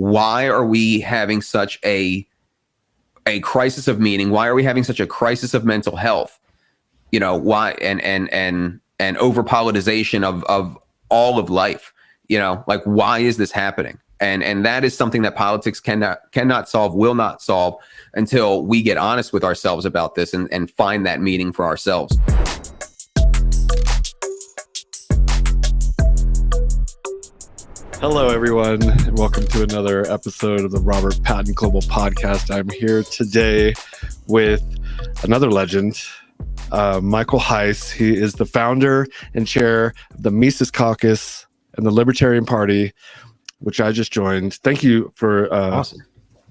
why are we having such a crisis of meaning? Why are we having such a crisis of mental health? Why and over politicization of all of life? Like, why is this happening? And that is something that politics cannot solve, will not solve, until we get honest with ourselves about this and find that meaning for ourselves. Hello, everyone, and welcome to another episode of the Robert Patton Global Podcast. I'm here today with another legend, Michael Heise. He is the founder and chair of the Mises Caucus and the Libertarian Party, which I just joined. Thank you for Awesome.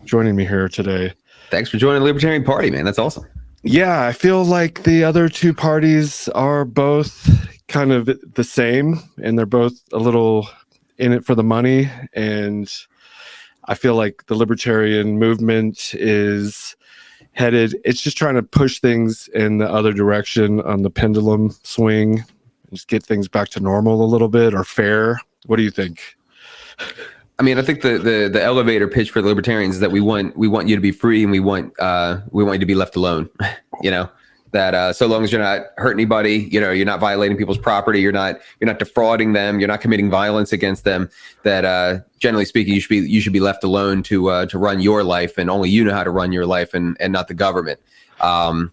Joining me here today. Thanks for joining the Libertarian Party, man. That's awesome. Yeah, I feel like the other two parties are both kind of the same, and they're both a little in it for the money. And I feel like the libertarian movement is headed, it's just trying to push things in the other direction on the pendulum swing, just get things back to normal a little bit, or fair. What do you think? I mean, I think the elevator pitch for the libertarians is that we want you to be free, and we want you to be left alone. That so long as you're not hurting anybody, you're not violating people's property, you're not defrauding them, you're not committing violence against them, that generally speaking, you should be left alone to run your life, and only you know how to run your life, and not the government. I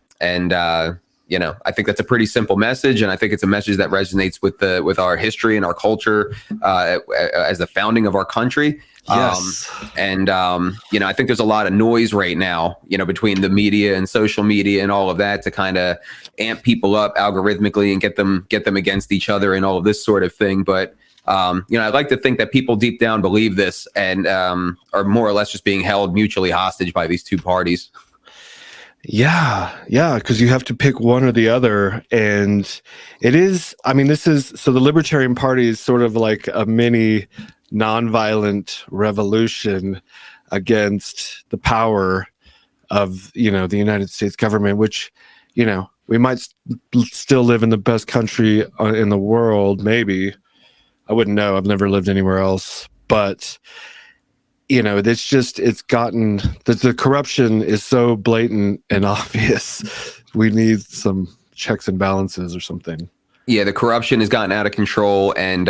think that's a pretty simple message, and I think it's a message that resonates with our history and our culture as the founding of our country. Yes. I think there's a lot of noise right now, between the media and social media and all of that, to kind of amp people up algorithmically and get them against each other and all of this sort of thing. But I'd like to think that people deep down believe this and are more or less just being held mutually hostage by these two parties. Yeah, because you have to pick one or the other. And it is, so the Libertarian Party is sort of like a mini nonviolent revolution against the power of, the United States government, which, we might still live in the best country in the world, maybe. I wouldn't know. I've never lived anywhere else. But it's gotten, the corruption is so blatant and obvious. We need some checks and balances or something. Yeah, the corruption has gotten out of control, and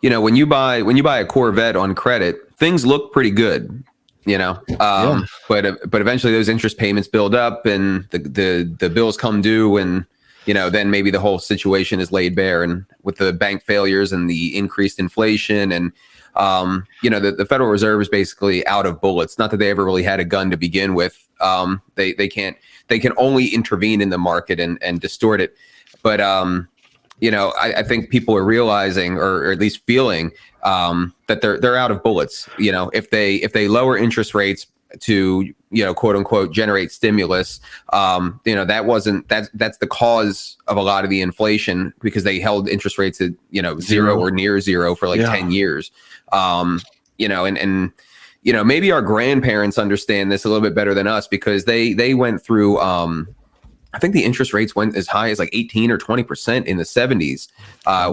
when you buy a Corvette on credit, things look pretty good. But eventually those interest payments build up, and the bills come due, and then maybe the whole situation is laid bare, and with the bank failures and the increased inflation, and the Federal Reserve is basically out of bullets. Not that they ever really had a gun to begin with. They can only intervene in the market and distort it. But I think people are realizing, or at least feeling, that they're out of bullets. If they lower interest rates to quote unquote generate stimulus, that's the cause of a lot of the inflation, because they held interest rates at zero or near zero for 10 years. Maybe our grandparents understand this a little bit better than us, because they went through I think the interest rates went as high as 18 or 20% in the 70s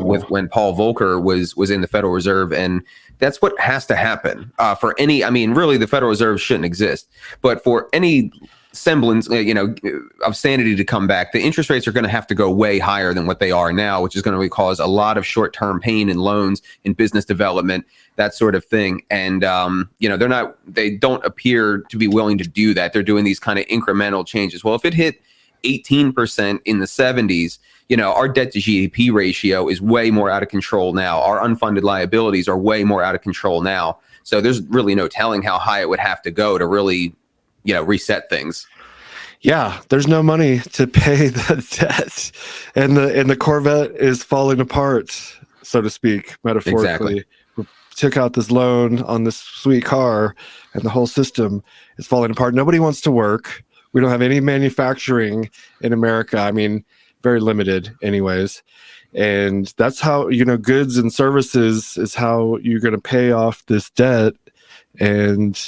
with when Paul Volcker was in the Federal Reserve. And that's what has to happen for any, really the Federal Reserve shouldn't exist, but for any semblance, of sanity to come back, the interest rates are going to have to go way higher than what they are now, which is going to cause a lot of short-term pain in loans, in business development, that sort of thing. And, they don't appear to be willing to do that. They're doing these kind of incremental changes. Well, if it hit 18% in the 70s, our debt to GDP ratio is way more out of control now. Our unfunded liabilities are way more out of control now. So there's really no telling how high it would have to go to really, reset things. Yeah, there's no money to pay the debt, and the Corvette is falling apart, so to speak, metaphorically. Exactly. We took out this loan on this sweet car, and the whole system is falling apart. Nobody wants to work. We don't have any manufacturing in America. Very limited anyways. And that's how, goods and services is how you're going to pay off this debt. And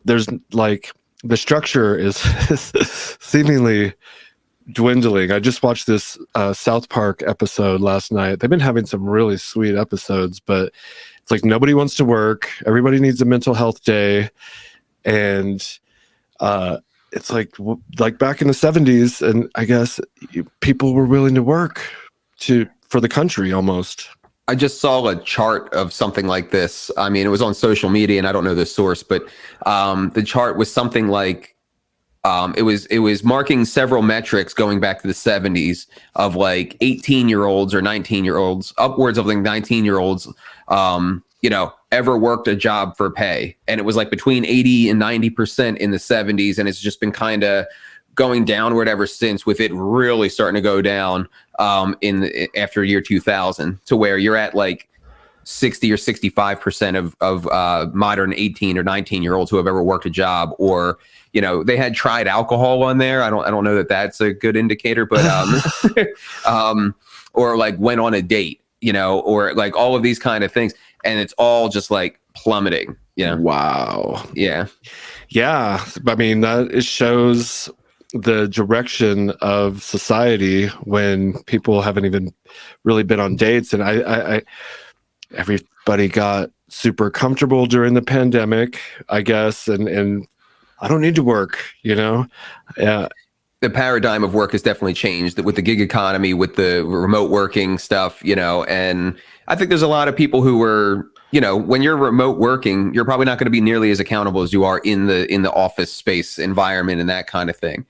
there's the structure is seemingly dwindling. I just watched this South Park episode last night. They've been having some really sweet episodes, but It's like nobody wants to work. Everybody needs a mental health day. And it's like back in the 70s, and I guess people were willing to work for the country almost. I just saw a chart of something like this. I mean, it was on social media, and I don't know the source, but the chart was something like it was marking several metrics going back to the 70s of like 18-year-olds or 19-year-olds, upwards of like 19-year-olds, ever worked a job for pay. And it was like between 80 and 90% in the 70s. And it's just been kind of going downward ever since, with it really starting to go down after year 2000, to where you're at like 60 or 65% of modern 18 or 19-year-olds who have ever worked a job, or they had tried alcohol on there. I don't know that that's a good indicator, but or like went on a date, or like all of these kind of things, and it's all just like plummeting. Wow. Yeah. I mean, it shows the direction of society when people haven't even really been on dates, and I everybody got super comfortable during the pandemic, I guess, and I don't need to work, Yeah. The paradigm of work has definitely changed with the gig economy, with the remote working stuff, and I think there's a lot of people who were, when you're remote working, you're probably not going to be nearly as accountable as you are in the office space environment and that kind of thing.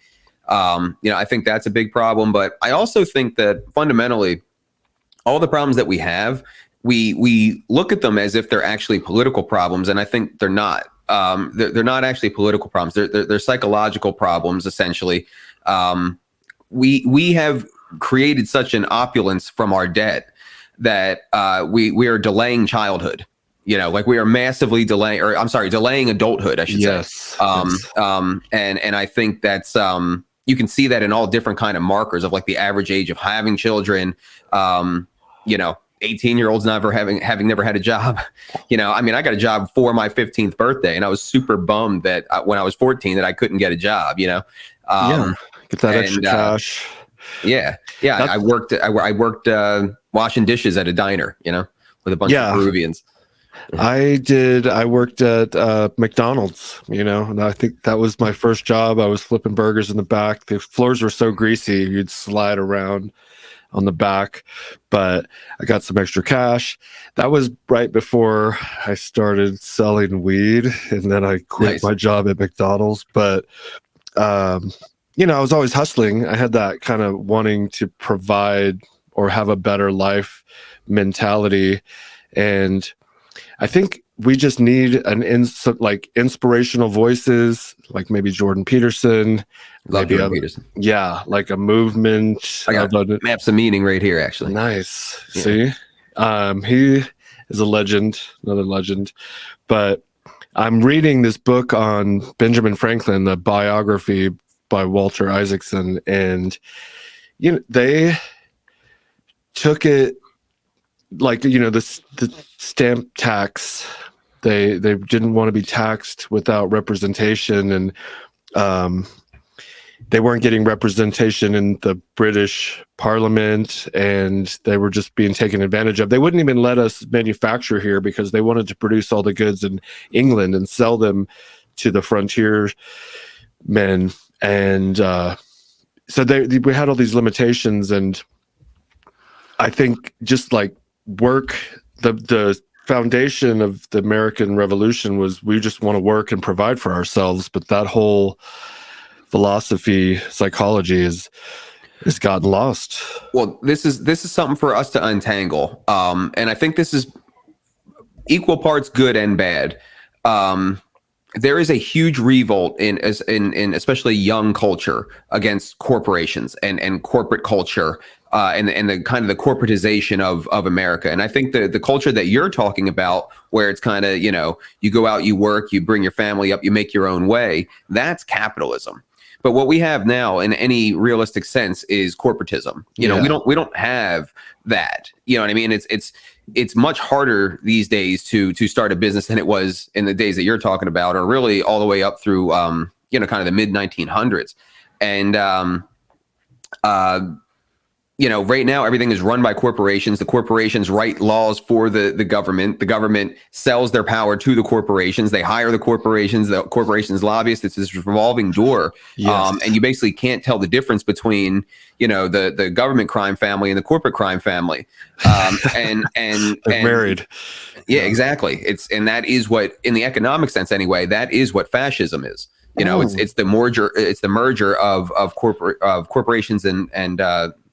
I think that's a big problem, but I also think that fundamentally all the problems that we have, we look at them as if they're actually political problems, and I think they're not. They're not actually political problems. They're psychological problems, essentially. We have created such an opulence from our debt that we are delaying childhood. Like we are massively delaying adulthood, I should say. And I think that's you can see that in all different kind of markers of like the average age of having children. 18-year-olds never having never had a job. I mean, I got a job for my 15th birthday, and I was super bummed that when I was 14 that I couldn't get a job. Get that extra cash. Yeah. I worked washing dishes at a diner, with a bunch of Peruvians. I worked at McDonald's, and I think that was my first job. I was flipping burgers in the back. The floors were so greasy, you'd slide around on the back, but I got some extra cash. That was right before I started selling weed, and then I quit my job at McDonald's. But I was always hustling. I had that kind of wanting to provide or have a better life mentality, and I think we just need inspirational voices, like maybe Jordan Peterson. Peterson. Yeah, like a movement. I got maps of meaning right here, actually. Nice. Yeah. See? He is a legend, another legend. But I'm reading this book on Benjamin Franklin, the biography by Walter Isaacson, and they took it like the stamp tax. They didn't want to be taxed without representation, and they weren't getting representation in the British Parliament, and they were just being taken advantage of. They wouldn't even let us manufacture here because they wanted to produce all the goods in England and sell them to the frontier men. And so we had all these limitations, and I think just like work, the foundation of the American Revolution was we just want to work and provide for ourselves. But that whole philosophy, psychology has gotten lost. Well, this is something for us to untangle, and I think this is equal parts good and bad. There is a huge revolt in especially young culture against corporations and corporate culture, and the kind of the corporatization of America. And I think the culture that you're talking about, where it's kind of, you go out, you work, you bring your family up, you make your own way, that's capitalism. But what we have now in any realistic sense is corporatism. We don't have that. You know what I mean? It's much harder these days to start a business than it was in the days that you're talking about, or really all the way up through kind of the mid 1900s. And right now everything is run by corporations. The corporations write laws for the government. The government sells their power to the corporations. They hire the corporations lobbyists. It's this revolving door. Yes. And you basically can't tell the difference between, the government crime family and the corporate crime family. And They're married. Yeah, exactly. And that is what, in the economic sense anyway, that is what fascism is. It's the merger of corporations and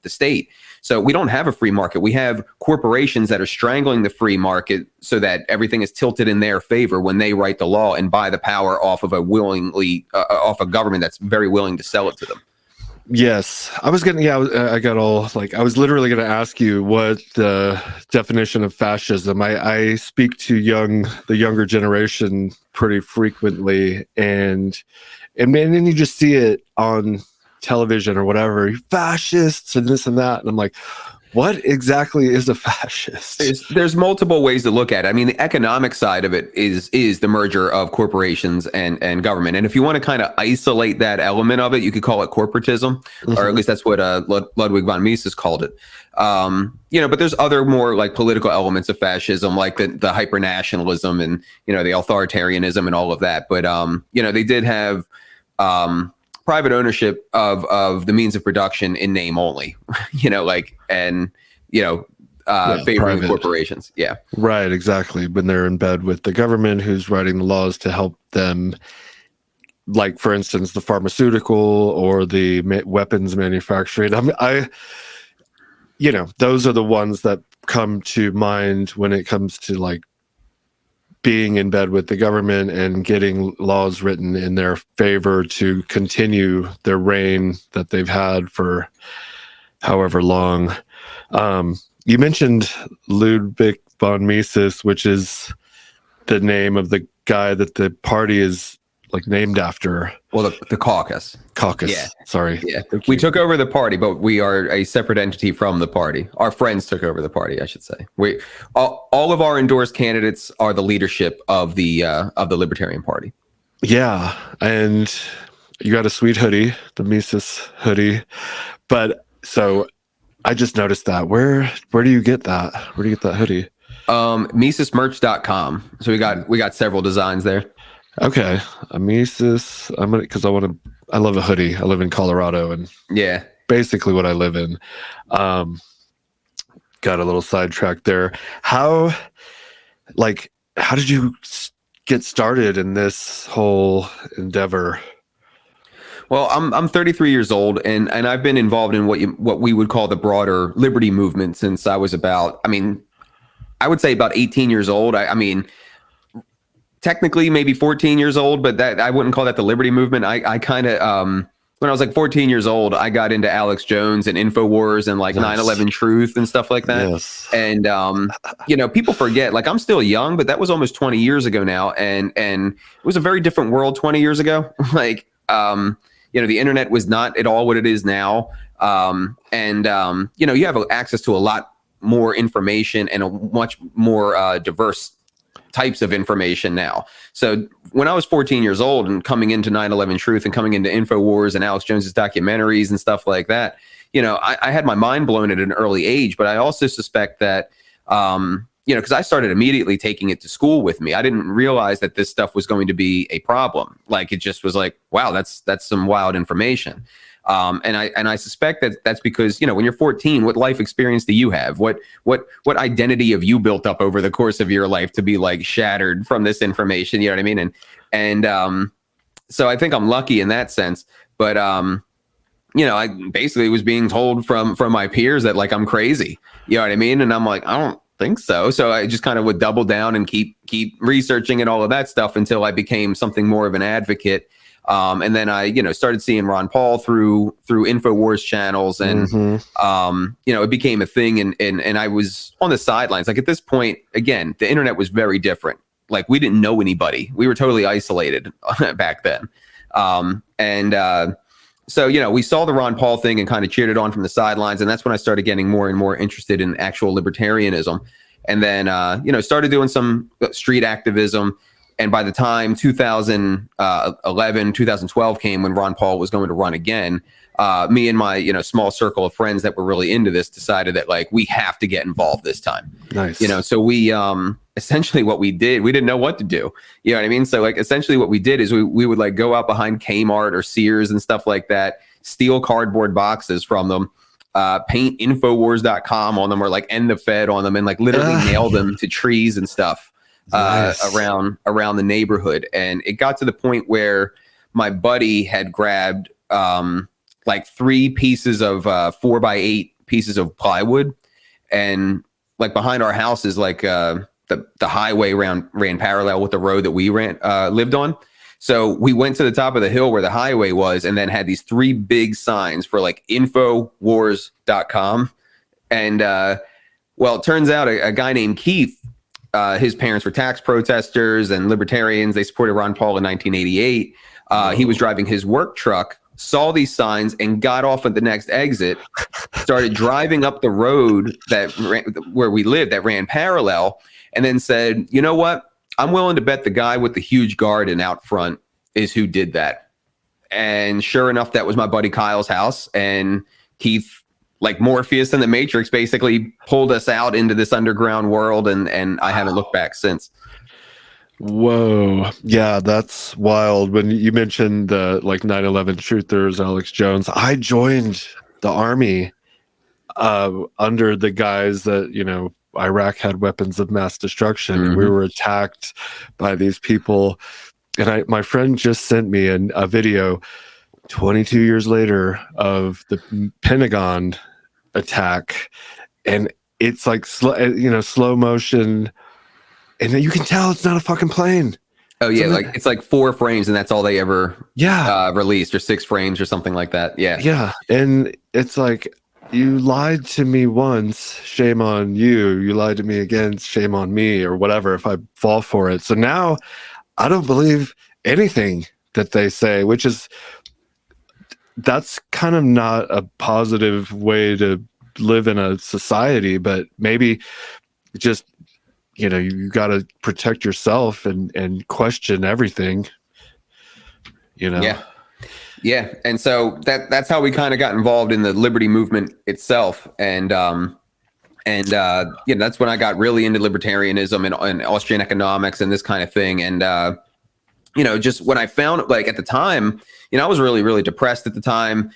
the state. So we don't have a free market. We have corporations that are strangling the free market so that everything is tilted in their favor when they write the law and buy the power off of off a government that's very willing to sell it to them. Yes, I was literally going to ask you what the definition of fascism. I speak to the younger generation pretty frequently, and then you just see it on television or whatever, fascists and this and that, and I'm like, what exactly is a fascist? There's multiple ways to look at it. I mean, the economic side of it is the merger of corporations and government. And if you want to kind of isolate that element of it, you could call it corporatism, or at least that's what Ludwig von Mises called it. But there's other more like political elements of fascism, like the hyper-nationalism and, the authoritarianism and all of that. But, they did have private ownership of the means of production in name only, favoring private corporations. Yeah. Right, exactly. When they're in bed with the government who's writing the laws to help them, like, for instance, the pharmaceutical or the weapons manufacturing. Those are the ones that come to mind when it comes to, like, being in bed with the government and getting laws written in their favor to continue their reign that they've had for however long. You mentioned Ludwig von Mises, which is the name of the guy that the party is like named after. Well, the caucus. Yeah. Sorry. Yeah. We took over the party, but we are a separate entity from the party. Our friends took over the party, I should say. All of our endorsed candidates are the leadership of the Libertarian Party. Yeah. And you got a sweet hoodie, the Mises hoodie. But so I just noticed that. Where do you get that? Where do you get that hoodie? Misesmerch.com. So we got several designs there. Okay, a Mises. I love a hoodie. I live in Colorado, and yeah, basically what I live in. Got a little sidetracked there. How did you get started in this whole endeavor? Well, I'm 33 years old, and I've been involved in what we would call the broader liberty movement since I was I would say about 18 years old. Technically maybe 14 years old, but that I wouldn't call that the liberty movement. I kind of, when I was like 14 years old, I got into Alex Jones and InfoWars and like 9/11 Truth and stuff like that. Yes. And, people forget, like, I'm still young, but that was almost 20 years ago now. And it was a very different world 20 years ago. Like, the internet was not at all what it is now. You have access to a lot more information and a much more diverse types of information now. So when I was 14 years old and coming into 9/11 Truth and coming into InfoWars and Alex Jones's documentaries and stuff like that, I had my mind blown at an early age. But I also suspect that, because I started immediately taking it to school with me. I didn't realize that this stuff was going to be a problem. Like, it just was like, wow, that's some wild information. And I suspect that that's because, when you're 14, what life experience do you have? What identity have you built up over the course of your life to be like shattered from this information? You know what I mean? And so I think I'm lucky in that sense. But I basically was being told from my peers that, like, I'm crazy. You know what I mean? And I'm like, I don't think so. So I just kind of would double down and keep researching and all of that stuff until I became something more of an advocate. And then I, started seeing Ron Paul through InfoWars channels, and it became a thing. And I was on the sidelines. Like, at this point, again, the internet was very different. Like, we didn't know anybody. We were totally isolated back then. So we saw the Ron Paul thing and kind of cheered it on from the sidelines. And that's when I started getting more and more interested in actual libertarianism. And then started doing some street activism. And by the time 2011, 2012 came, when Ron Paul was going to run again, me and my, small circle of friends that were really into this decided that like we have to get involved this time. Nice. So we essentially what we did, we didn't know what to do. You know what I mean? So like essentially what we did is we would like go out behind Kmart or Sears and stuff like that, steal cardboard boxes from them, paint Infowars.com on them, or like End the Fed on them, and like literally nail them to trees and stuff around the neighborhood. And it got to the point where my buddy had grabbed like 3 pieces of 4x8 pieces of plywood, and like behind our house is like the highway ran parallel with the road that we lived on. So we went to the top of the hill where the highway was, and then had these 3 big signs for like Infowars.com. And well, it turns out a guy named Keith, his parents were tax protesters and libertarians. They supported Ron Paul in 1988. He was driving his work truck, saw these signs, and got off at the next exit, started driving up the road where we lived that ran parallel, and then said, you know what? I'm willing to bet the guy with the huge garden out front is who did that. And sure enough, that was my buddy Kyle's house. And Keith, like Morpheus in the Matrix, basically pulled us out into this underground world, and I haven't looked back since. Whoa. Yeah, that's wild. When you mentioned the like 9/11 truthers, Alex Jones, I joined the army under the guise that, Iraq had weapons of mass destruction. Mm-hmm. We were attacked by these people. And my friend just sent me a video 22 years later of the Pentagon attack. And it's like, slow motion. And then you can tell it's not a fucking plane. Oh yeah, like it's like 4 frames, and that's all they ever released, or 6 frames or something like that. Yeah. Yeah. And it's like, you lied to me once, shame on you. You lied to me again, shame on me, or whatever, if I fall for it. So now I don't believe anything that they say, that's kind of not a positive way to live in a society, but maybe just, you got to protect yourself and question everything, Yeah. And so that's how we kind of got involved in the liberty movement itself. And that's when I got really into libertarianism and Austrian economics and this kind of thing. And, just when I found, like, at the time, I was really, really depressed at the time,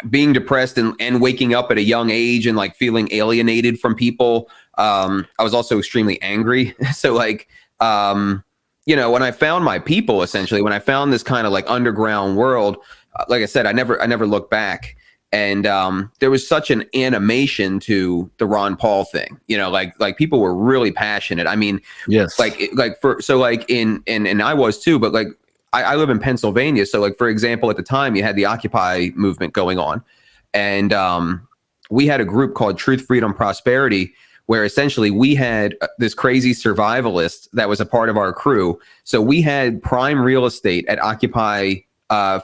being depressed and waking up at a young age and like feeling alienated from people. I was also extremely angry. So like, when I found my people, essentially, when I found this kind of like underground world, like I said, I never looked back. And there was such an animation to the Ron Paul thing, like people were really passionate. I mean, yes, and I was too, but like I live in Pennsylvania. So like, for example, at the time you had the Occupy movement going on, and we had a group called Truth, Freedom, Prosperity, where essentially we had this crazy survivalist that was a part of our crew. So we had prime real estate at Occupy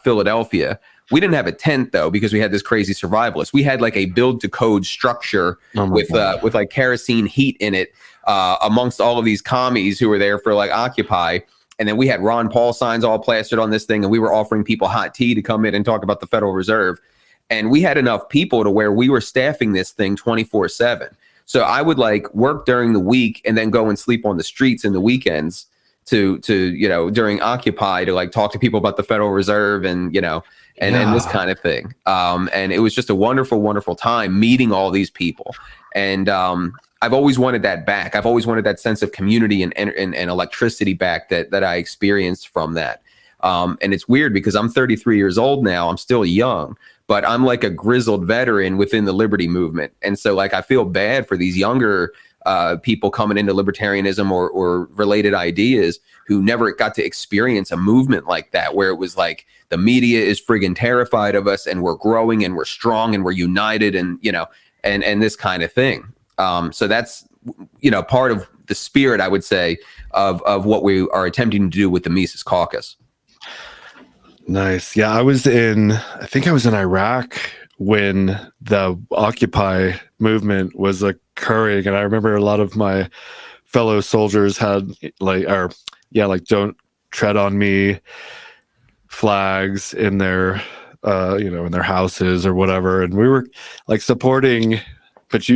Philadelphia. We didn't have a tent though, because we had this crazy survivalist. We had like a build to code structure with like kerosene heat in it, amongst all of these commies who were there for like Occupy. And then we had Ron Paul signs all plastered on this thing, and we were offering people hot tea to come in and talk about the Federal Reserve. And we had enough people to where we were staffing this thing 24/7. So I would like work during the week and then go and sleep on the streets in the weekends to during Occupy, to like talk to people about the Federal Reserve and this kind of thing. And it was just a wonderful, wonderful time meeting all these people. And I've always wanted that back. I've always wanted that sense of community and electricity back that I experienced from that. And it's weird because I'm 33 years old now. I'm still young, but I'm like a grizzled veteran within the liberty movement. And so like, I feel bad for these younger people coming into libertarianism or related ideas who never got to experience a movement like that, where it was like the media is friggin' terrified of us and we're growing and we're strong and we're united and this kind of thing. So that's, part of the spirit, I would say, of what we are attempting to do with the Mises Caucus. Nice. Yeah, I think I was in Iraq when the Occupy movement was occurring, and I remember a lot of my fellow soldiers had like don't tread on me flags in their in their houses or whatever, and we were like supporting. But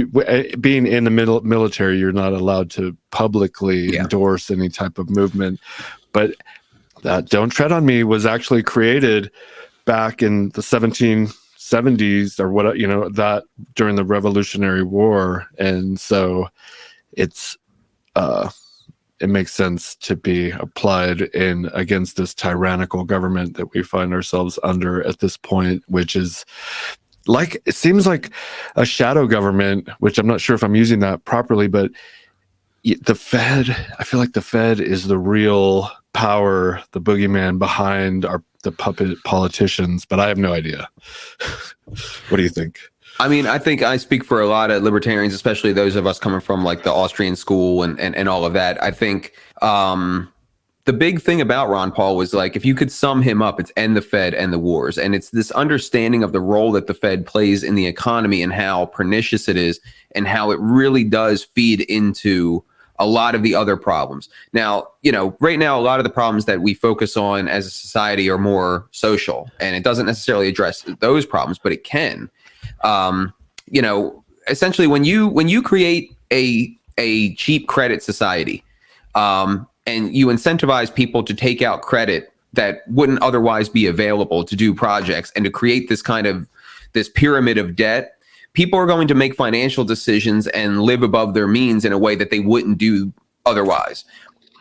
being in the military, you're not allowed to publicly endorse any type of movement. But that "Don't Tread on Me" was actually created back in the 1770s or what, that during the Revolutionary War, and so it makes sense to be applied in against this tyrannical government that we find ourselves under at this point, which is like, it seems like a shadow government, which I'm not sure if I'm using that properly, but the Fed, I feel like the Fed is the real power, the boogeyman behind the puppet politicians, but I have no idea. What do you think? I mean, I think I speak for a lot of libertarians, especially those of us coming from like the Austrian school and all of that. I think the big thing about Ron Paul was like, if you could sum him up, it's end the Fed, end the wars. And it's this understanding of the role that the Fed plays in the economy and how pernicious it is and how it really does feed into a lot of the other problems. Now, right now, a lot of the problems that we focus on as a society are more social, and it doesn't necessarily address those problems, but it can. Essentially when you create a cheap credit society, and you incentivize people to take out credit that wouldn't otherwise be available to do projects and to create this pyramid of debt, people are going to make financial decisions and live above their means in a way that they wouldn't do otherwise.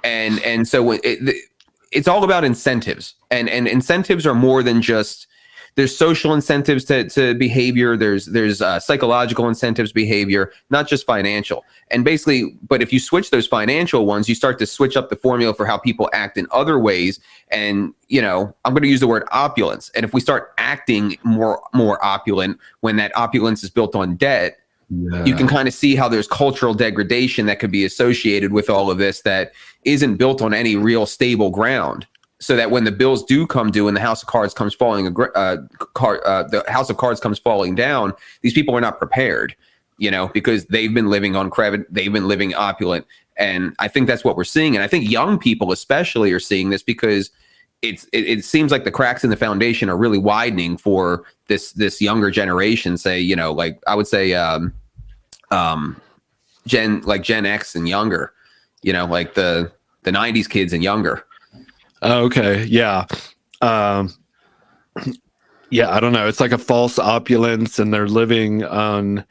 And so it's all about incentives, and incentives are more than just, there's social incentives to behavior. There's psychological incentives behavior, not just financial. And basically, but if you switch those financial ones, you start to switch up the formula for how people act in other ways. And, I'm going to use the word opulence. And if we start acting more opulent when that opulence is built on debt, you can kind of see how there's cultural degradation that could be associated with all of this that isn't built on any real stable ground. So that when the bills do come due and the house of cards comes falling, the house of cards comes falling down, these people are not prepared, because they've been living on credit, they've been living opulent, and I think that's what we're seeing. And I think young people especially are seeing this because it seems like the cracks in the foundation are really widening for this younger generation. Say, like I would say, Gen X and younger, like the 90s kids and younger. Oh, okay. Yeah. I don't know. It's like a false opulence, and they're living on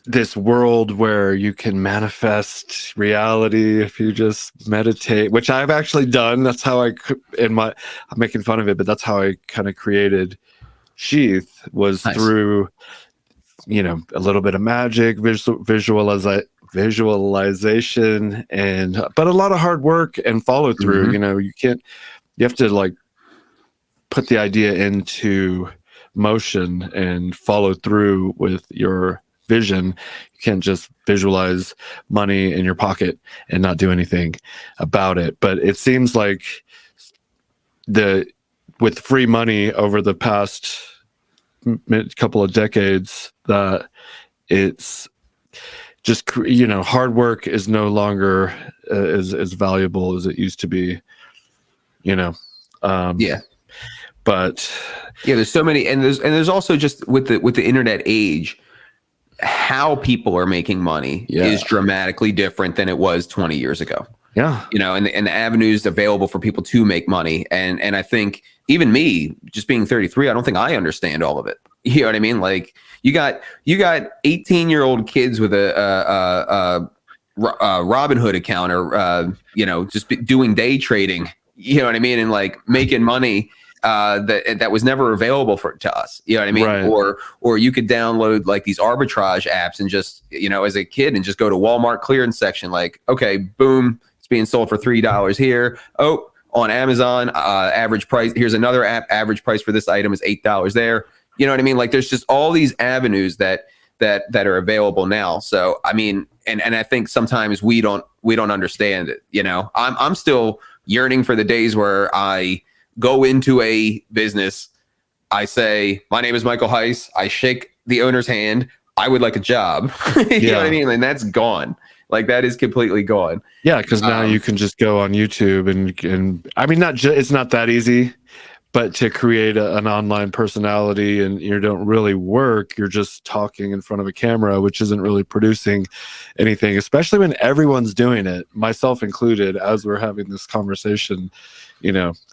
this world where you can manifest reality if you just meditate, which I've actually done. That's how I'm making fun of it, but that's how I kind of created SHEATH, was through, a little bit of magic, visualization, but a lot of hard work and follow through. You have to like put the idea into motion and follow through with your vision. You can't just visualize money in your pocket and not do anything about it. But it seems like with free money over the past couple of decades, that it's just, hard work is no longer as valuable as it used to be, but there's so many, and there's also just with the internet age, how people are making money is dramatically different than it was 20 years ago. And the avenues available for people to make money. And I think even me, just being 33, I don't think I understand all of it. You know what I mean? Like you got 18-year-old kids with a Robinhood account, or just doing day trading. You know what I mean? And like making money that was never available to us. You know what I mean? Right. Or you could download like these arbitrage apps and just, as a kid, and just go to Walmart clearance section. Like, okay, boom, it's being sold for $3 here. Oh, on Amazon, average price. Here's another app. Average price for this item is $8 there. You know what I mean? Like there's just all these avenues that are available now. So I mean, and I think sometimes we don't understand it. I'm still yearning for the days where I go into a business, I say, my name is Michael Heise, I shake the owner's hand, I would like a job. You know what I mean? And that's gone. Like that is completely gone. Yeah, because now you can just go on YouTube and I mean, it's not that easy, but to create an online personality and you don't really work, you're just talking in front of a camera, which isn't really producing anything, especially when everyone's doing it, myself included, as we're having this conversation.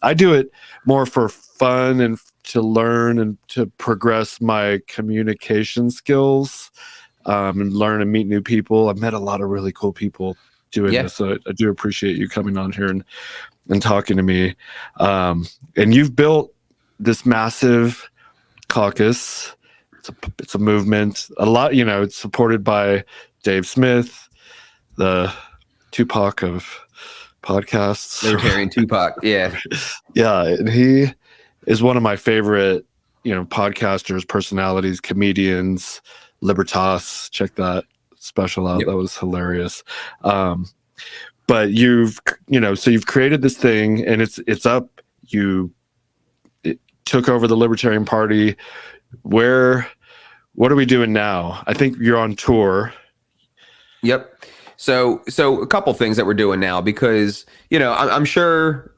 I do it more for fun and to learn and to progress my communication skills, and learn and meet new people. I've met a lot of really cool people doing this. So I do appreciate you coming on here and talking to me. And you've built this massive caucus. It's a movement. A lot, it's supported by Dave Smith, the Tupac of podcasts. Libertarian Tupac. Yeah. Yeah. And he is one of my favorite, podcasters, personalities, comedians, Libertas. Check that special out. Yep. That was hilarious. But you've created this thing and it's up. It took over the Libertarian Party. What are we doing now? I think you're on tour. Yep. So a couple things that we're doing now, because, I'm sure,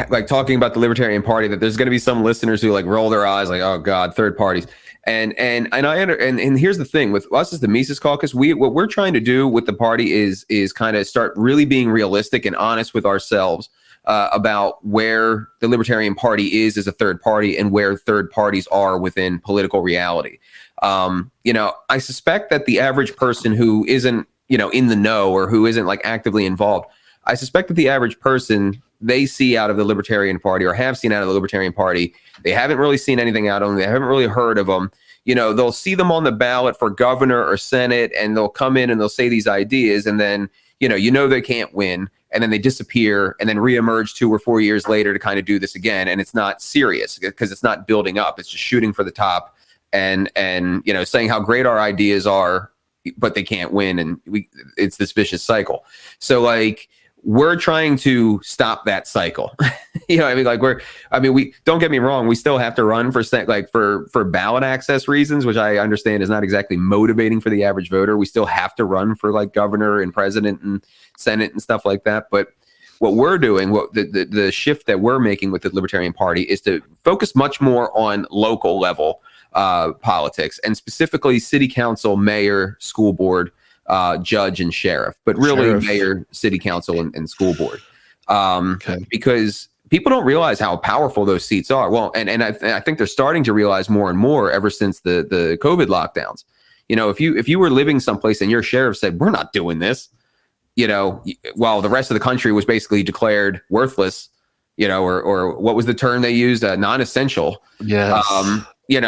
like, talking about the Libertarian Party, that there's going to be some listeners who like roll their eyes like, oh God, third parties. And here's the thing with us as the Mises Caucus, what we're trying to do with the party is kind of start really being realistic and honest with ourselves about where the Libertarian Party is as a third party and where third parties are within political reality. I suspect that the average person who isn't, in the know or who isn't like actively involved, I suspect that the average person they see out of the Libertarian Party or have seen out of the Libertarian Party, they haven't really seen anything out of them. They haven't really heard of them. They'll see them on the ballot for governor or Senate, and they'll come in and they'll say these ideas, and then, they can't win, and then they disappear and then reemerge 2 or 4 years later to kind of do this again. And it's not serious because it's not building up. It's just shooting for the top and saying how great our ideas are, but they can't win. And it's this vicious cycle. So like, we're trying to stop that cycle. We don't get me wrong. We still have to run for ballot access reasons, which I understand is not exactly motivating for the average voter. We still have to run for like governor and president and Senate and stuff like that. But what we're doing, the shift that we're making with the Libertarian Party is to focus much more on local level politics, and specifically city council, mayor, school board, judge, and sheriff, but really mayor, city council, and school board. Because people don't realize how powerful those seats are. Well, and I think they're starting to realize more and more ever since the COVID lockdowns. If you were living someplace and your sheriff said, we're not doing this, while the rest of the country was basically declared worthless, or what was the term they used? Non-essential. Yes. You're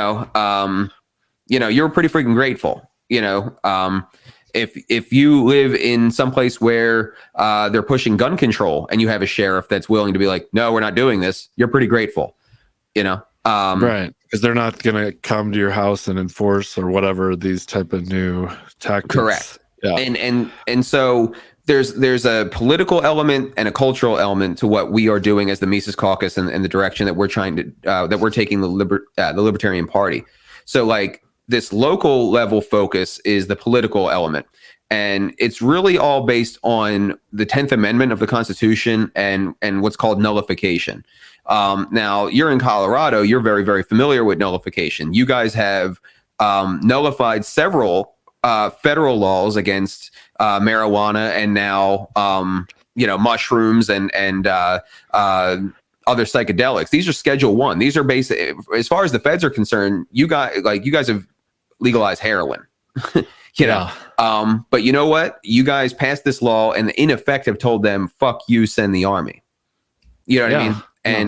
pretty freaking grateful, If you live in some place where they're pushing gun control and you have a sheriff that's willing to be like, no, we're not doing this, you're pretty grateful, right? Because they're not going to come to your house and enforce or whatever these type of new tactics. Correct. Yeah. And so there's a political element and a cultural element to what we are doing as the Mises Caucus and the direction that we're trying to that we're taking the Libertarian Party. So like, this local level focus is the political element. And it's really all based on the 10th Amendment of the Constitution and what's called nullification. Now, you're in Colorado. You're very, very familiar with nullification. You guys have nullified several federal laws against marijuana and now, mushrooms and other psychedelics. These are Schedule 1. These are basic. As far as the feds are concerned, you guys have legalized heroin. But you know what? You guys passed this law and in effect have told them, fuck you, send the army. You know what I mean?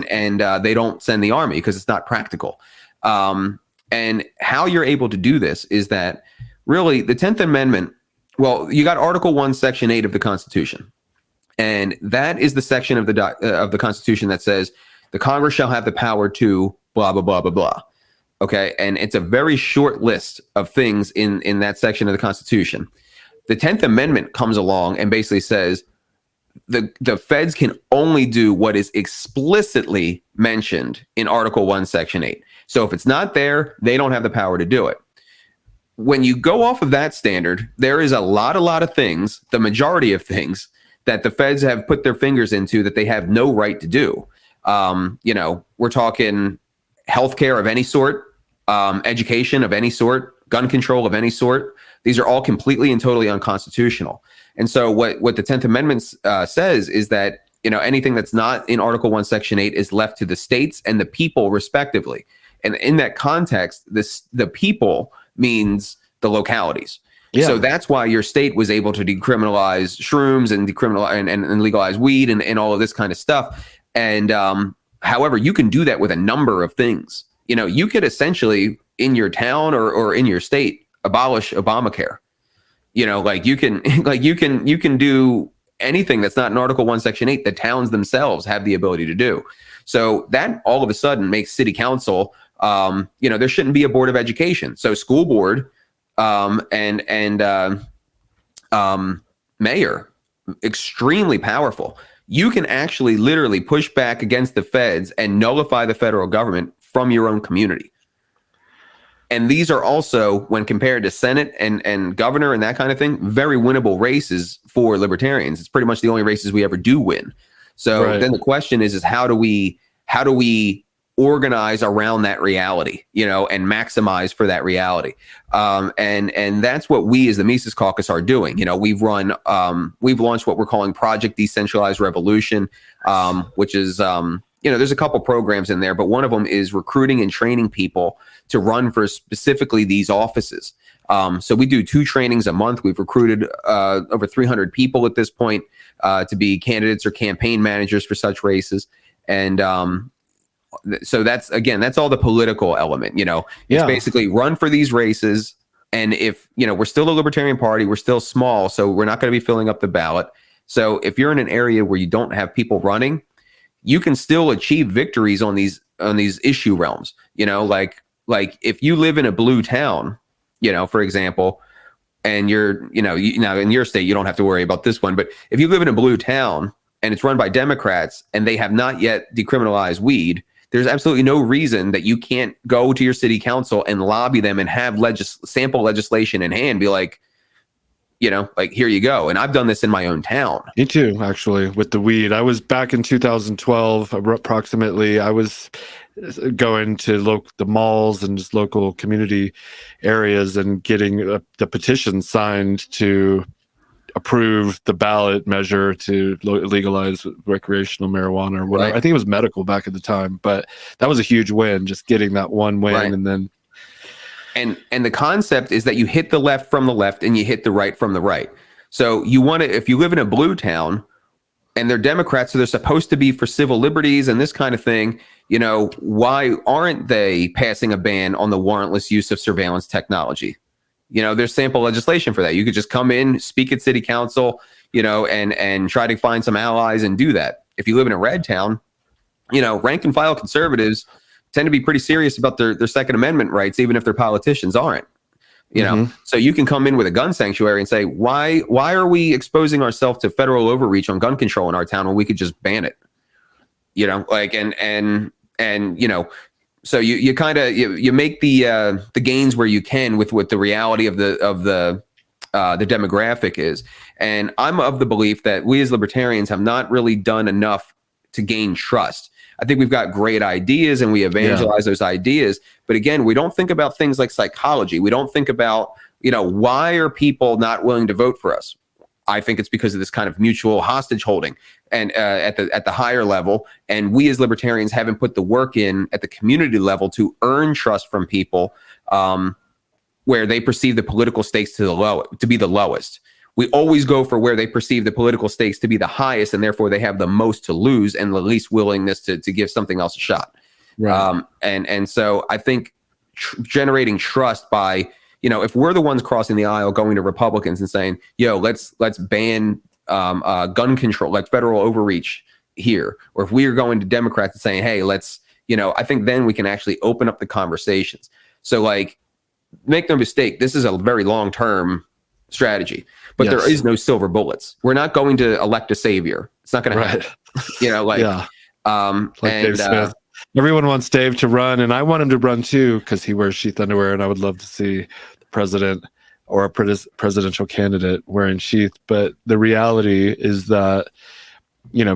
And they don't send the army because it's not practical. And how you're able to do this is that really the 10th Amendment, well, you got Article 1, Section 8 of the Constitution. And that is the section of the Constitution that says the Congress shall have the power to blah, blah, blah, blah, blah. Okay. And it's a very short list of things in that section of the Constitution. The 10th Amendment comes along and basically says the feds can only do what is explicitly mentioned in Article 1, Section 8. So if it's not there, they don't have the power to do it. when you go off of that standard, there is a lot of things, the majority of things that the feds have put their fingers into that they have no right to do. We're talking healthcare of any sort, education of any sort, gun control of any sort. These are all completely and totally unconstitutional. And so what the 10th Amendment says is that, anything that's not in Article 1, Section 8 is left to the states and the people respectively. And in that context, the people means the localities. Yeah. So that's why your state was able to decriminalize shrooms and decriminalize and legalize weed and all of this kind of stuff. And however, you can do that with a number of things. You could essentially in your town or in your state abolish Obamacare. You can do anything that's not in Article 1, Section 8. The towns themselves have the ability to do. So that all of a sudden makes city council. There shouldn't be a board of education. So school board and mayor, extremely powerful. You can actually literally push back against the feds and nullify the federal government from your own community. And these are also, when compared to Senate and governor and that kind of thing, very winnable races for libertarians. It's pretty much the only races we ever do win. So then the question is how do we organize around that reality, and maximize for that reality. And that's what we as the Mises Caucus are doing. We've launched what we're calling Project Decentralized Revolution, which is, there's a couple programs in there, but one of them is recruiting and training people to run for specifically these offices. So we do 2 trainings a month. We've recruited over 300 people at this point to be candidates or campaign managers for such races. And so that's all the political element. It's basically run for these races. And if, we're still a libertarian party, we're still small, so we're not going to be filling up the ballot. So if you're in an area where you don't have people running, you can still achieve victories on these issue realms. Like if you live in a blue town, for example, and you're, now in your state, you don't have to worry about this one, but if you live in a blue town and it's run by Democrats and they have not yet decriminalized weed, there's absolutely no reason that you can't go to your city council and lobby them and have sample legislation in hand, be like, here you go. And I've done this in my own town. Me too, actually, with the weed. I was back in 2012, approximately. I was going to the malls and just local community areas and getting the petition signed to approve the ballot measure to legalize recreational marijuana or whatever. Right. I think it was medical back at the time, but that was a huge win, just getting that one win. Right. And then and the concept is that you hit the left from the left and you hit the right from the right. So if you live in a blue town and they're Democrats, so they're supposed to be for civil liberties and this kind of thing, why aren't they passing a ban on the warrantless use of surveillance technology? There's sample legislation for that. You could just come in, speak at city council, and try to find some allies and do that. If you live in a red town, rank and file conservatives tend to be pretty serious about their Second Amendment rights, even if their politicians aren't. So you can come in with a gun sanctuary and say, why are we exposing ourselves to federal overreach on gun control in our town when we could just ban it? So you kind of you make the gains where you can with what the reality of the demographic is. And I'm of the belief that we as libertarians have not really done enough to gain trust. I think we've got great ideas and we evangelize those ideas. But again, we don't think about things like psychology. We don't think about, why are people not willing to vote for us? I think it's because of this kind of mutual hostage holding and at the higher level. And we as libertarians haven't put the work in at the community level to earn trust from people where they perceive the political stakes to be the lowest. We always go for where they perceive the political stakes to be the highest, and therefore they have the most to lose and the least willingness to give something else a shot. Right. And so I think generating trust by, if we're the ones crossing the aisle going to Republicans and saying, let's ban gun control, like federal overreach here, or if we are going to Democrats and saying, hey, let's, I think then we can actually open up the conversations. So make no mistake, this is a very long-term strategy, but there is no silver bullets. We're not going to elect a savior. It's not going to happen. Dave Smith. Everyone wants Dave to run, and I want him to run too because he wears sheath underwear, and I would love to see president or a presidential candidate wearing sheath. But the reality is that,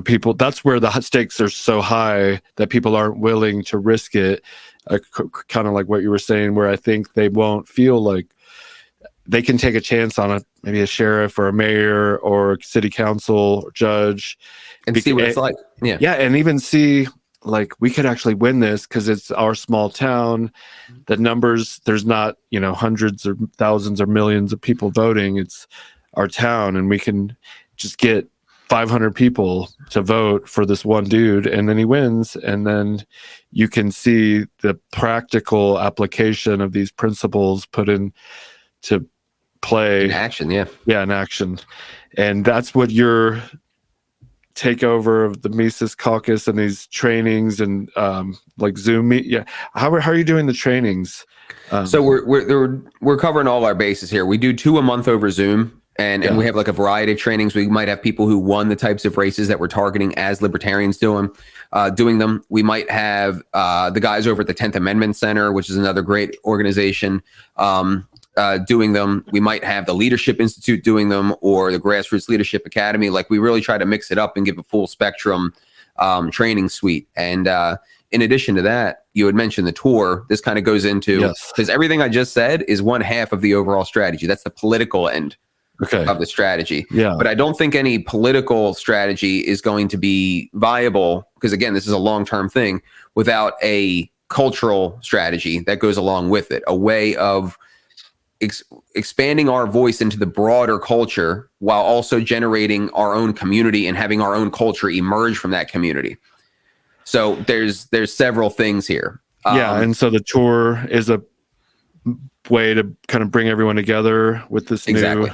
people, that's where the stakes are so high that people aren't willing to risk it. Kind of like what you were saying, where I think they won't feel like they can take a chance on maybe a sheriff or a mayor or city council or judge and see what it's like. Yeah. And even see, like, we could actually win this because it's our small town. The numbers, there's not, hundreds or thousands or millions of people voting. It's our town, and we can just get 500 people to vote for this one dude, and then he wins. And then you can see the practical application of these principles put into play. In action, yeah. Yeah, in action. And that's what your takeover of the Mises Caucus and these trainings and like Zoom meet. Yeah. How are you doing the trainings? So we're covering all our bases here. We do 2 a month over Zoom. And we have like a variety of trainings. We might have people who won the types of races that we're targeting as libertarians doing them. We might have the guys over at the 10th Amendment Center, which is another great organization, doing them. We might have the Leadership Institute doing them, or the Grassroots Leadership Academy. Like, we really try to mix it up and give a full spectrum training suite. And in addition to that, you had mentioned the tour. This kind of goes into, because everything I just said is one half of the overall strategy. That's the political end of the strategy. Yeah. But I don't think any political strategy is going to be viable, because again, this is a long-term thing, without a cultural strategy that goes along with it, a way of expanding our voice into the broader culture while also generating our own community and having our own culture emerge from that community. So there's several things here. And so the tour is a way to kind of bring everyone together with this new.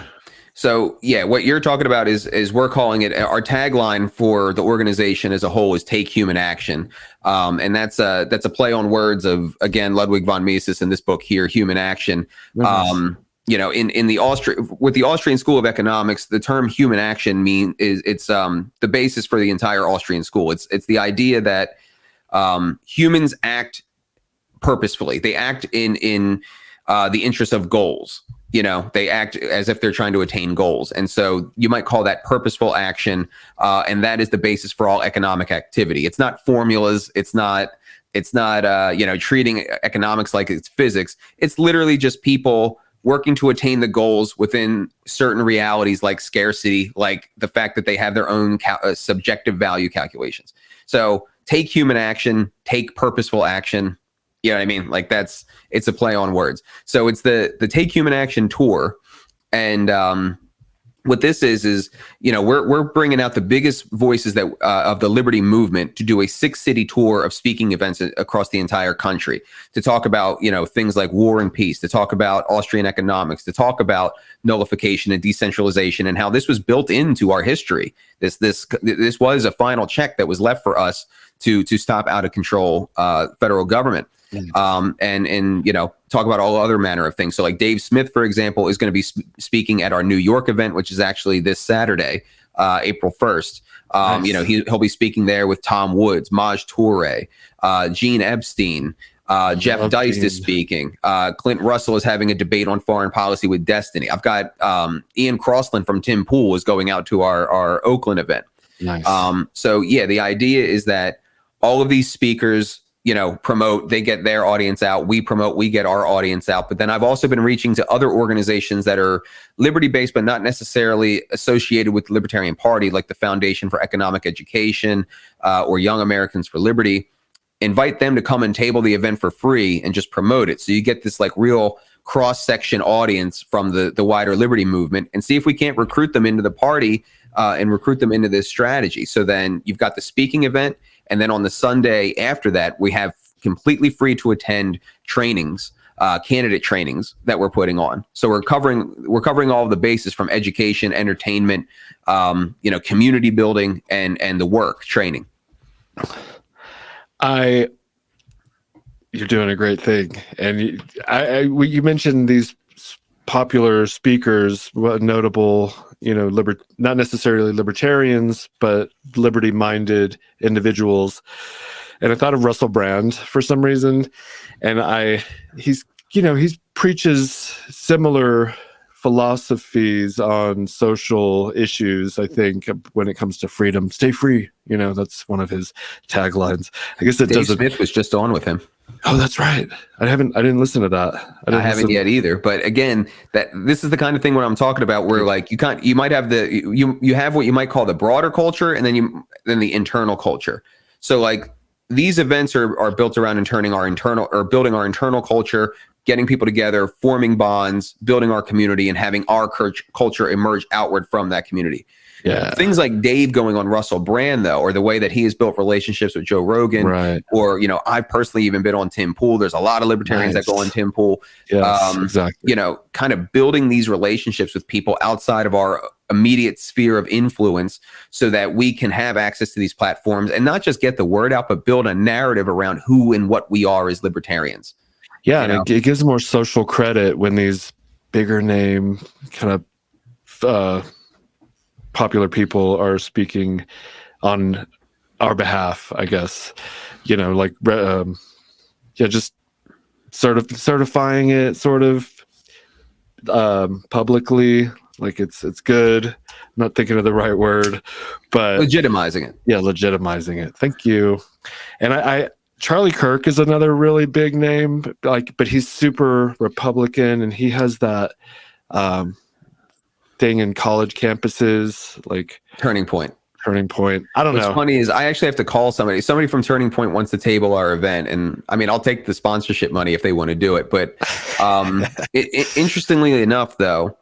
So yeah, what you're talking about is we're calling it, our tagline for the organization as a whole is "Take Human Action," and that's a play on words of, again, Ludwig von Mises in this book here, Human Action. In the with the Austrian School of Economics, the term human action it's the basis for the entire Austrian school. It's the idea that humans act purposefully. They act in the interest of goals. They act as if they're trying to attain goals. And so you might call that purposeful action. And that is the basis for all economic activity. It's not formulas. It's not treating economics like it's physics. It's literally just people working to attain the goals within certain realities, like scarcity, like the fact that they have their own subjective value calculations. So take human action, take purposeful action. You know what I mean? Like, it's a play on words. So it's the Take Human Action tour. And what this is, we're bringing out the biggest voices that of the liberty movement to do a 6-city tour of speaking events across the entire country, to talk about, things like war and peace, to talk about Austrian economics, to talk about nullification and decentralization, and how this was built into our history. This was a final check that was left for us to stop out of control federal government. And talk about all other manner of things. So like Dave Smith, for example, is going to be speaking at our New York event, which is actually this Saturday, April 1st. Nice. He'll be speaking there with Tom Woods, Maj Toure, Gene Epstein, Jeff Deist is speaking. Clint Russell is having a debate on foreign policy with Destiny. I've got Ian Crossland from Tim Pool is going out to our Oakland event. Nice. So yeah, the idea is that all of these speakers, promote, they get their audience out, we promote, we get our audience out. But then I've also been reaching to other organizations that are liberty-based, but not necessarily associated with the Libertarian Party, like the Foundation for Economic Education or Young Americans for Liberty. Invite them to come and table the event for free and just promote it. So you get this like real cross-section audience from the wider liberty movement, and see if we can't recruit them into the party and recruit them into this strategy. So then you've got the speaking event. And then on the Sunday after that, we have completely free to attend trainings, candidate trainings that we're putting on. So we're covering all of the bases, from education, entertainment, community building, and the work training. You're doing a great thing. And you mentioned these popular speakers, notable, not necessarily libertarians, but liberty-minded individuals. And I thought of Russell Brand for some reason. And he's he preaches similar philosophies on social issues. I think when it comes to freedom, stay free. That's one of his taglines. I guess Dave Smith was just on with him. Oh, that's right. I didn't listen to that. I haven't yet either. But again, this is the kind of thing where I'm talking about, where like you might have you have what you might call the broader culture, and then the internal culture. So like these events are built around building our internal culture, getting people together, forming bonds, building our community, and having our culture emerge outward from that community. Yeah. Things like Dave going on Russell Brand, though, or the way that he has built relationships with Joe Rogan, right. Or, I've personally even been on Tim Pool. There's a lot of libertarians that go on Tim Pool. Yes, exactly. Kind of building these relationships with people outside of our immediate sphere of influence so that we can have access to these platforms and not just get the word out, but build a narrative around who and what we are as libertarians. Yeah, and it gives more social credit when these bigger name kind of popular people are speaking on our behalf, I guess. Just sort of certifying it sort of publicly, like it's good. I'm not thinking of the right word, but legitimizing it. Yeah, legitimizing it. Thank you. And Charlie Kirk is another really big name, but he's super Republican, and he has that thing in college campuses, like Turning Point. I don't know. What's funny is I actually have to call somebody. Somebody from Turning Point wants to table our event, and I mean, I'll take the sponsorship money if they want to do it. But interestingly enough, though,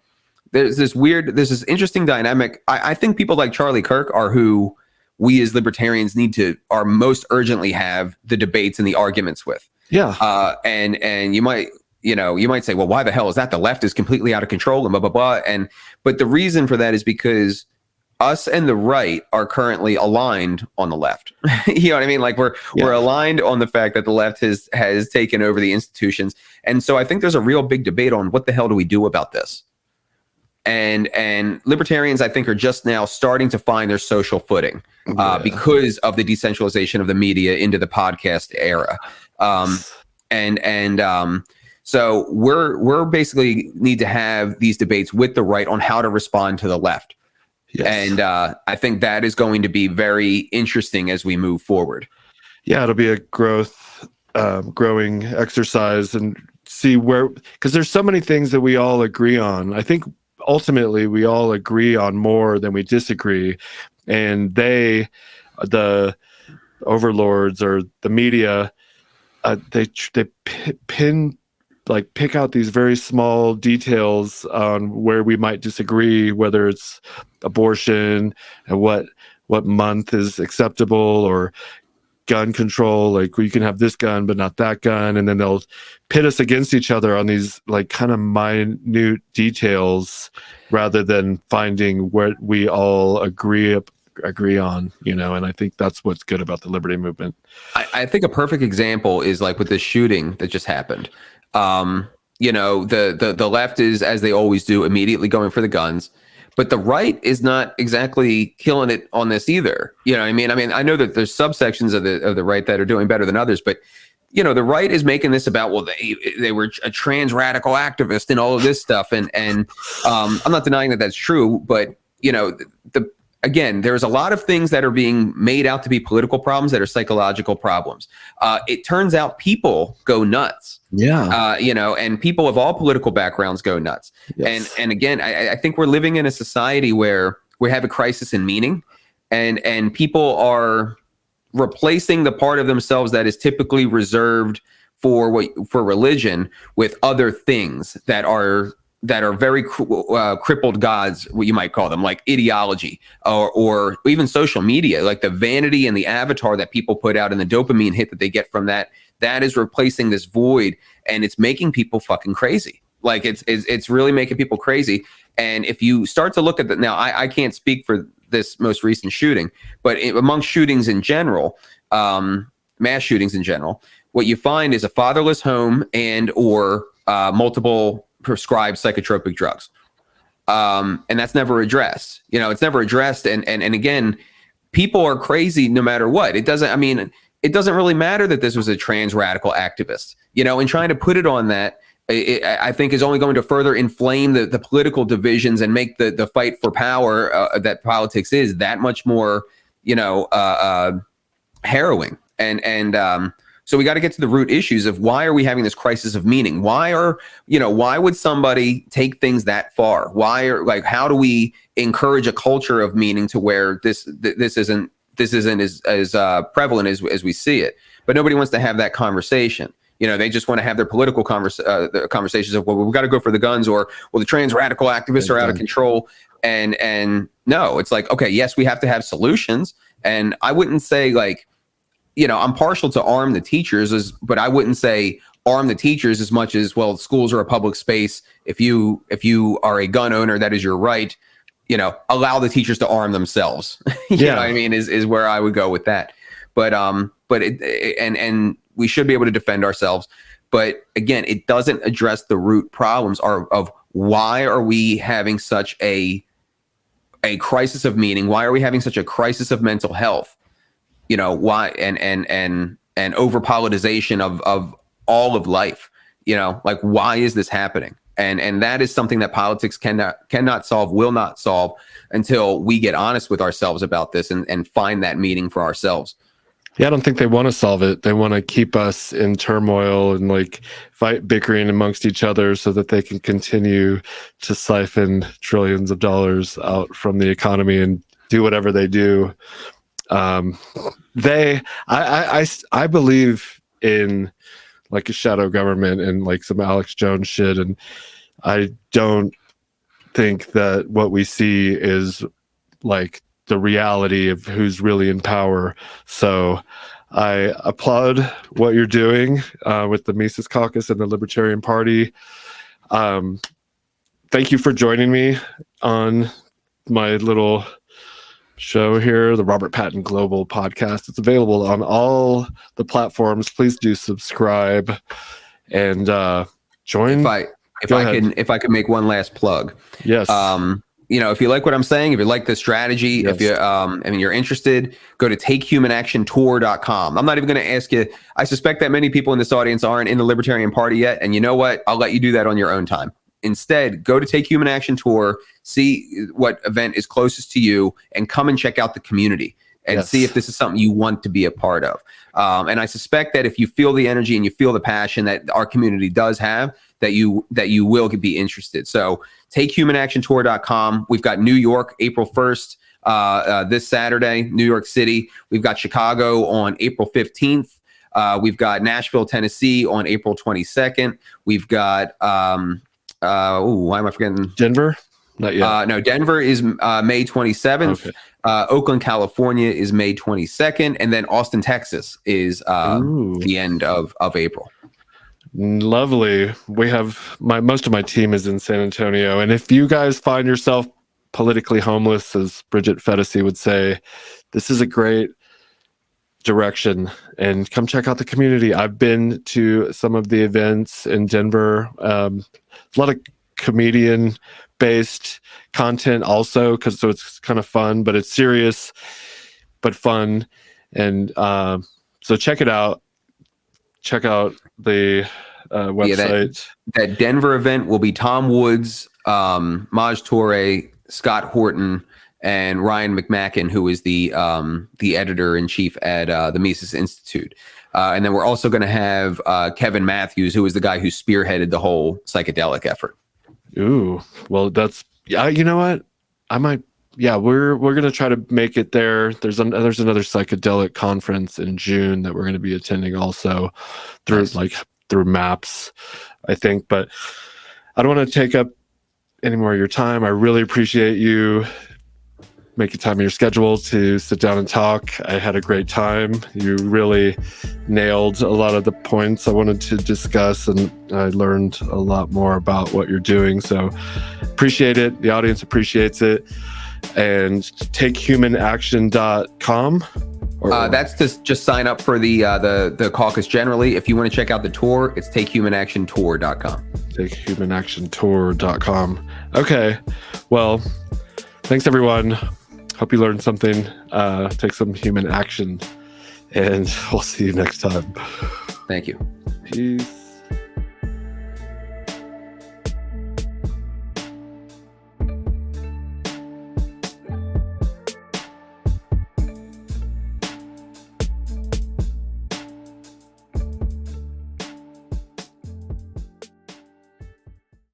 there's this interesting dynamic. I think people like Charlie Kirk are who we as libertarians are most urgently have the debates and the arguments with. Yeah. And you might say, well, why the hell is that? The left is completely out of control and blah, blah, blah. But the reason for that is because us and the right are currently aligned on the left. You know what I mean? Like we're aligned on the fact that the left has taken over the institutions. And so I think there's a real big debate on what the hell do we do about this? And libertarians, I think, are just now starting to find their social footing because of the decentralization of the media into the podcast era. So we're basically need to have these debates with the right on how to respond to the left. Yes. And I think that is going to be very interesting as we move forward. Yeah, it'll be a growing exercise, and see because there's so many things that we all agree on. I think ultimately we all agree on more than we disagree, and the overlords or the media, they pick out these very small details on where we might disagree, whether it's abortion and what month is acceptable, or gun control, like you can have this gun but not that gun, and then they'll pit us against each other on these like kind of minute details rather than finding what we all agree on, and I think that's what's good about the liberty movement. I think a perfect example is like with the shooting that just happened. The left is, as they always do, immediately going for the guns, but the right is not exactly killing it on this either. You know what I mean? I know that there's subsections of the right that are doing better than others, but the right is making this about, well, they were a trans radical activist and all of this stuff. And I'm not denying that that's true, but again, there's a lot of things that are being made out to be political problems that are psychological problems. It turns out people go nuts. Yeah. And people of all political backgrounds go nuts. Yes. And again, I think we're living in a society where we have a crisis in meaning, and people are replacing the part of themselves that is typically reserved for religion with other things that are very crippled gods, what you might call them, like ideology or even social media, like the vanity and the avatar that people put out and the dopamine hit that they get from that is replacing this void, and it's making people fucking crazy. Like it's really making people crazy. And if you start to look at that now, I can't speak for this most recent shooting, but among shootings in general, mass shootings in general, what you find is a fatherless home or multiple prescribed psychotropic drugs. And that's never addressed. It's never addressed. And again, people are crazy no matter what. It doesn't really matter that this was a trans radical activist, and trying to put it on that I think is only going to further inflame the political divisions and make the fight for power that politics is that much more, harrowing. And so we got to get to the root issues of why are we having this crisis of meaning? Why would somebody take things that far? How do we encourage a culture of meaning to where this isn't as prevalent as we see it? But nobody wants to have that conversation. They just want to have their political conversations of, well, we've got to go for the guns, or, well, the trans radical activists are out of control. And no, it's like, okay, yes, we have to have solutions. And I wouldn't say I'm partial to arm the teachers, but I wouldn't say arm the teachers as much as, well, schools are a public space. If you are a gun owner, that is your right. Allow the teachers to arm themselves. You know what I mean, is where I would go with that. But we should be able to defend ourselves. But again, it doesn't address the root problems of why are we having such a crisis of meaning? Why are we having such a crisis of mental health? Why and over-politicization of all of life? Why is this happening? And that is something that politics cannot solve, will not solve, until we get honest with ourselves about this and find that meaning for ourselves. Yeah, I don't think they want to solve it. They want to keep us in turmoil and fight, bickering amongst each other so that they can continue to siphon trillions of dollars out from the economy and do whatever they do. I believe in a shadow government and some Alex Jones shit, and I don't think that what we see is the reality of who's really in power. So I applaud what you're doing with the Mises Caucus and the Libertarian Party. Thank you for joining me on my little show here, the Robert Patton Global Podcast. It's available on all the platforms. Please do subscribe and join. If I could make one last plug. Yes. If you like what I'm saying, if you like the strategy, if you're interested, go to takehumanaction.tour.com. I'm not even going to ask you. I suspect that many people in this audience aren't in the Libertarian Party yet. And you know what? I'll let you do that on your own time. Instead, go to Take Human Action Tour, see what event is closest to you, and come and check out the community and see if this is something you want to be a part of. And I suspect that if you feel the energy and you feel the passion that our community does have, that you will be interested. So takehumanaction.tour.com. We've got New York, April 1st, this Saturday, New York City. We've got Chicago on April 15th. We've got Nashville, Tennessee on April 22nd. We've got, why am I forgetting? Denver? Not yet. No, Denver is May 27th. Okay. Oakland, California is May 22nd. And then Austin, Texas is the end of April. Lovely. We have most of my team is in San Antonio. And if you guys find yourself politically homeless, as Bridget Fedesi would say, this is a great direction, and come check out the community. I've been to some of the events in Denver. A lot of comedian based content also, so it's kind of fun, but it's serious but fun. And so check it out. Check out the website. That Denver event will be Tom Woods, Maj Toure, Scott Horton, and Ryan McMacken, who is the editor-in-chief at the Mises Institute. And then we're also going to have Kevin Matthews, who is the guy who spearheaded the whole psychedelic effort. Ooh, well, that's you know what? I might. Yeah, we're going to try to make it there. There's another psychedelic conference in June that we're going to be attending also through through MAPS, I think. But I don't want to take up any more of your time. I really appreciate you making time in your schedule to sit down and talk. I had a great time. You really nailed a lot of the points I wanted to discuss, and I learned a lot more about what you're doing. So appreciate it. The audience appreciates it. And takehumanaction.com. That's to just sign up for the caucus generally. If you want to check out the tour, it's takehumanaction.tour.com. Takehumanaction.tour.com. Okay. Well, thanks everyone. Hope you learned something. Take some human action, and we'll see you next time. Thank you. Peace.